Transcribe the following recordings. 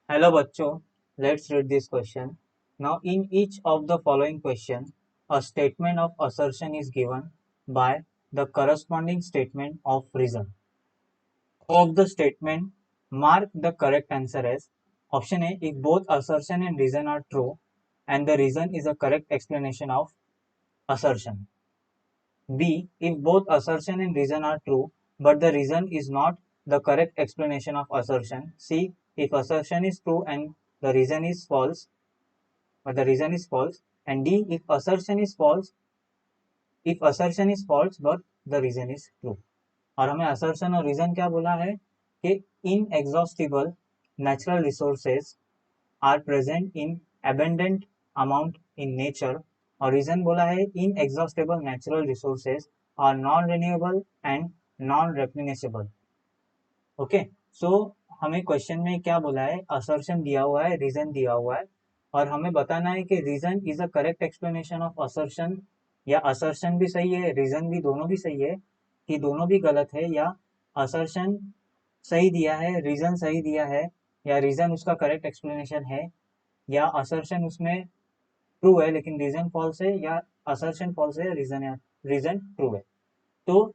Hello बच्चों, let's read this question. Now in each of the following question, a statement of assertion is given by the corresponding statement of reason. Of the statement, mark the correct answer as option A if both assertion and reason are true and the reason is a correct explanation of assertion. B if both assertion and reason are true but the reason is not the correct explanation of assertion. C if assertion is true and the reason is false but the reason is false. And D if assertion is false but the reason is true. और हमें assertion और reason क्या बोला है कि inexhaustible natural resources are present in abundant amount in nature और reason बोला है inexhaustible natural resources are non renewable and non replenishable. Okay so हमें क्वेश्चन में क्या बोला है, असर्शन दिया हुआ है, रीजन दिया हुआ है और हमें बताना है कि reason is a correct explanation of assertion या असर्शन भी सही है, रीजन भी, दोनों भी सही है कि दोनों भी गलत है या असर्शन सही दिया है, रीजन सही दिया है या रीजन उसका करेक्ट एक्सप्लेनेशन है या असर्शन उसमें ट्रू है लेकिन रीजन फॉल्स है या असर्शन फॉल्स है रीजन ट्रू है. तो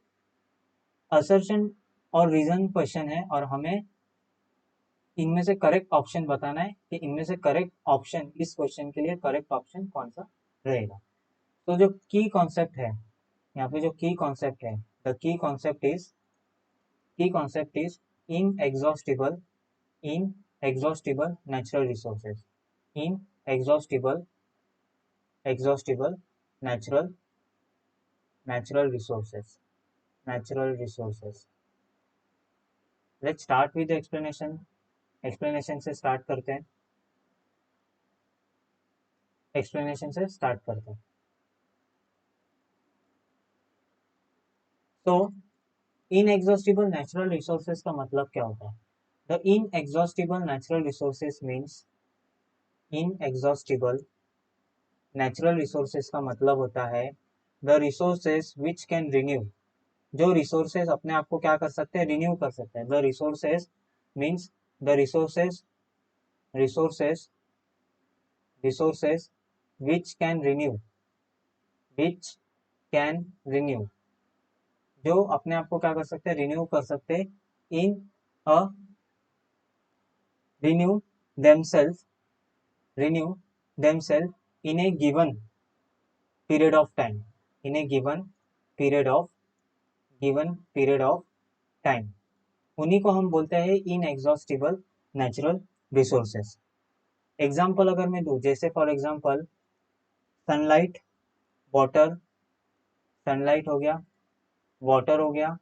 असर्शन और रीजन क्वेश्चन है और हमें इनमें से करेक्ट ऑप्शन बताना है कि इनमें से करेक्ट ऑप्शन इस क्वेश्चन के लिए करेक्ट ऑप्शन कौन सा रहेगा. तो जो की कॉन्सेप्ट है यहाँ पे, जो की कॉन्सेप्ट है, the key concept is in exhaustible natural resources, in exhaustible natural natural resources natural resources. Let's start with explanation. Explanation से स्टार्ट करते हैं. एक्सप्लेनेशन से स्टार्ट करते हैं. तो इनएग्जॉस्टिबल नेचुरल रिसोर्सेज का मतलब क्या होता है? The inexhaustible natural resources means, inexhaustible natural resources का मतलब होता है the resources which can renew. जो रिसोर्सेज अपने आप को क्या कर सकते हैं, रिन्यू कर सकते हैं. The resources means the resources resources which can renew, which can renew, जो अपने आप को क्या कर सकते हैं, रिन्यू कर सकते हैं. इन अ renew themselves renew themselves in a given period of time, in a given period of time. उन्हीं को हम बोलते हैं इनएग्जॉस्टिबल नेचुरल रिसोर्सेस. एग्जाम्पल अगर मैं दूं, जैसे for example sunlight, water, sunlight हो गया, वाटर हो गया,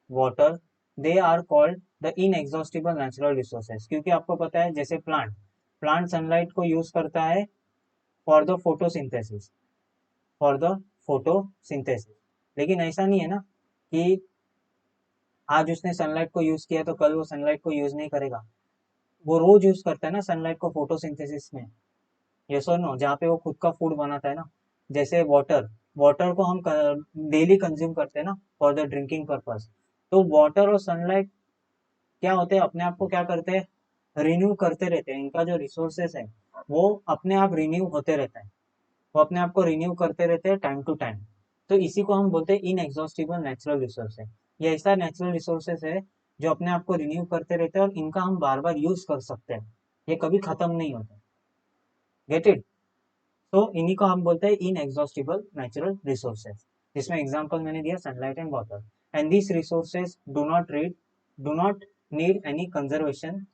water, they are called the inexhaustible natural resources. क्योंकि आपको पता है जैसे प्लांट सनलाइट को यूज करता है for the photosynthesis, for the photosynthesis. लेकिन ऐसा नहीं है ना कि आज उसने सनलाइट को यूज किया तो कल वो सनलाइट को यूज नहीं करेगा. वो रोज यूज करता है ना सनलाइट को फोटोसिंथेसिस में. यस और नो, जहाँ पे वो खुद का फूड बनाता है ना. जैसे वाटर, वाटर को हम डेली कंज्यूम करते हैं ना फॉर द ड्रिंकिंग पर्पज. तो वाटर और सनलाइट क्या होते हैं, अपने आप को क्या करते हैं, रिन्यू करते रहते हैं. इनका जो रिसोर्सेस है वो अपने आप रिन्यू होते रहता है, वो अपने आप को रिन्यू करते रहते हैं टाइम टू टाइम. तो इसी को हम बोलते हैं इनएग्जॉस्टिबल नेचुरल रिसोर्स है. ये ऐसा नेचुरल रिसोर्सेस है जो अपने आप को रिन्यू करते रहते हैं और इनका हम बार बार यूज कर सकते हैं, ये कभी खत्म नहीं होता. Get it? तो इन्हीं को हम बोलते हैं इनएग्जॉस्टिबल नेचुरल रिसोर्सेज, जिसमें एग्जांपल मैंने दिया sunlight and water. And this resources do not need any conservation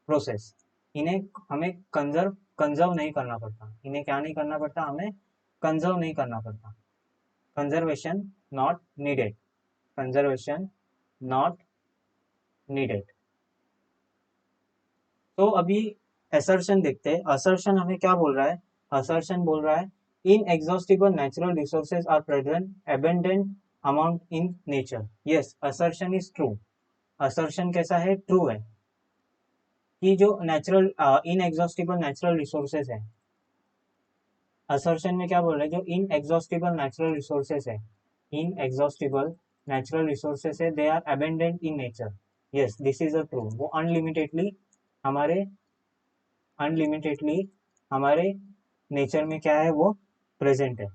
process. इन्हें हमें कंजर्व नहीं करना पड़ता. इन्हें क्या नहीं करना पड़ता, हमें कंजर्व नहीं करना पड़ता. Conservation not needed, conservation not needed. तो अभी असर्शन देखते हैं. असर्शन हमें क्या बोल रहा है? असर्शन बोल रहा है inexhaustible natural resources are present abundant amount in nature. Yes, assertion is true. Assertion कैसा है? ट्रू है कि जो natural inexhaustible natural resources है. असर्शन में क्या बोल रहे हैं, जो इन एग्जॉस्टिबल नेचुरल रिसोर्सेज है, इन एग्जॉस्टिबल नेचुरल रिसोर्सेज है, they are abundant in nature. Yes, this is a true. वो अनलिमिटेडली हमारे अनलिमिटेडली हमारे नेचर में क्या है वो प्रेजेंट है,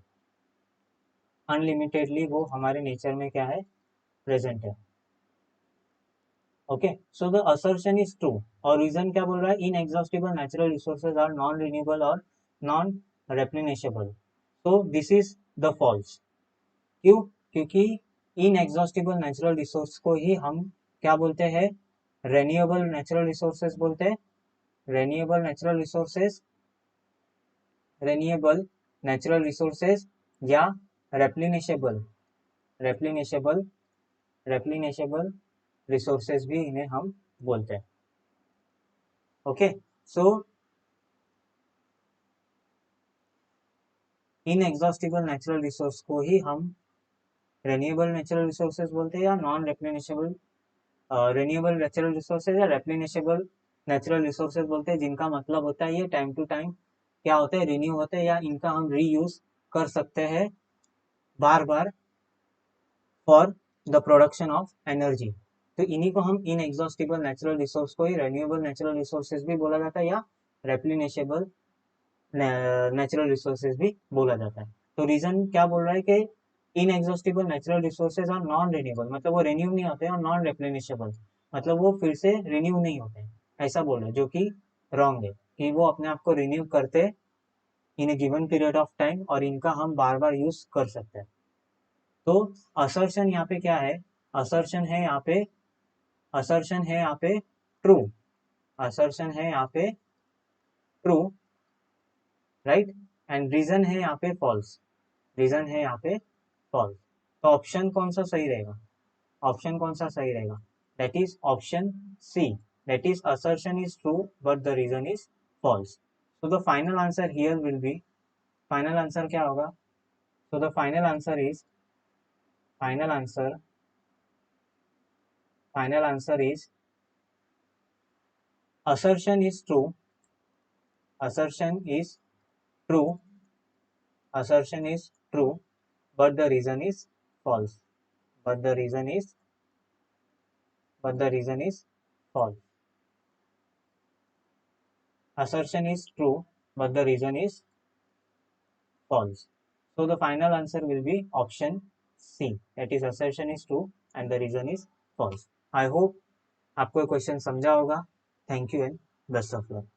अनलिमिटेडली वो हमारे नेचर में क्या है प्रेजेंट है। Okay, so the assertion is true और रीजन क्या बोल रहा है, inexhaustible natural resources are non renewable और non replenishable, so this is the false. क्यों? क्योंकि इन एग्जॉस्टिबल नेचुरल रिसोर्स को ही हम क्या बोलते हैं, रेन्यूएबल नेचुरल रिसोर्सेज बोलते हैं, renewable natural resources, renewable natural resources या रेप्लिनेशेबल, रेप्लिनेशेबल, रेप्लिनेशेबल रिसोर्सेज भी इन्हें हम बोलते हैं। ओके, सो इन एग्जॉस्टिबल नेचुरल रिसोर्स को ही हम रेन्यूएबल नेचुरल रिसोर्सेज बोलते हैं या नॉन रेप्लिनेशेबल, रेन्यूएबल नेचुरल रिसोर्सेज या रेप्लिनेशेबल नेचुरल रिसोर्सेज बोलते हैं, जिनका मतलब होता है ये टाइम टू टाइम क्या होते हैं, रिन्यू होते हैं या इनका हम रीयूज कर सकते हैं बार बार for the production of energy. तो इन्हीं को हम इन एग्जॉस्टिबल नेचुरल रिसोर्स को ही रेन्यूएबल नेचुरल रिसोर्सेज भी बोला जाता है या रेप्लिनेशेबल नेचुरल रिसोर्सेज भी बोला जाता है। तो रीजन क्या बोल रहा है कि इन एग्जॉस्टिबल नेचुरल रिसोर्सेज और नॉन रिन्यूएबल, मतलब वो रिन्यू नहीं होते, और नॉन रेप्लिनेशेबल मतलब वो फिर से रिन्यू नहीं होते, ऐसा बोल रहे हैं, जो कि रॉन्ग है कि वो अपने आप को रिन्यू करते इन ए गिवन पीरियड ऑफ टाइम और इनका हम बार बार यूज कर सकते हैं। तो असर्शन यहाँ पे क्या है, असर्शन है यहाँ पे, असर्शन है यहाँ पे ट्रू, असर्शन है यहाँ पे ट्रू, राइट, एंड रीजन है यहाँ पे फॉल्स, रीजन है यहाँ पे फॉल्स। तो ऑप्शन कौन सा सही रहेगा, ऑप्शन कौन सा सही रहेगा, that is option C, that is assertion is true but the reason is false. So the final answer here will be, final answer क्या होगा, so the final answer is, final answer, final answer is assertion is true, assertion is true, assertion is true, but the reason is false, but the reason is, but the reason is false. Assertion is true, but the reason is false. So the final answer will be option C, that is assertion is true and the reason is false. I hope आपको question समझा होगा। Thank you and best of luck.